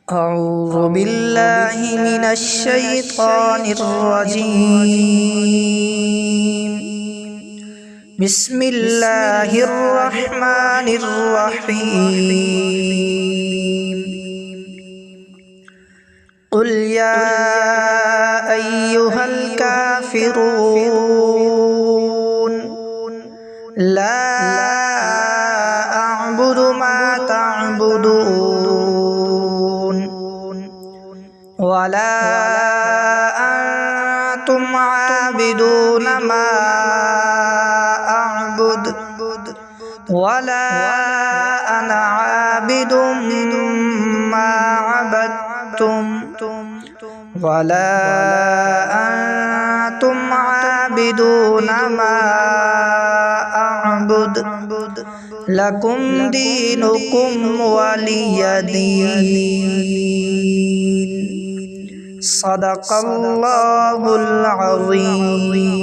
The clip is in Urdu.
أعوذ بالله من الشيطان الرجيم. بسم الله الرحمن الرحيم. قل يا أيها الكافرون لا أعبد ما تعبدون ولا أنتم عابدون ما أعبد ولا أنا عابد ما عبدتم ولا أنتم عابدون ما أعبد لكم دينكم ولي دين. صدق الله العظيم.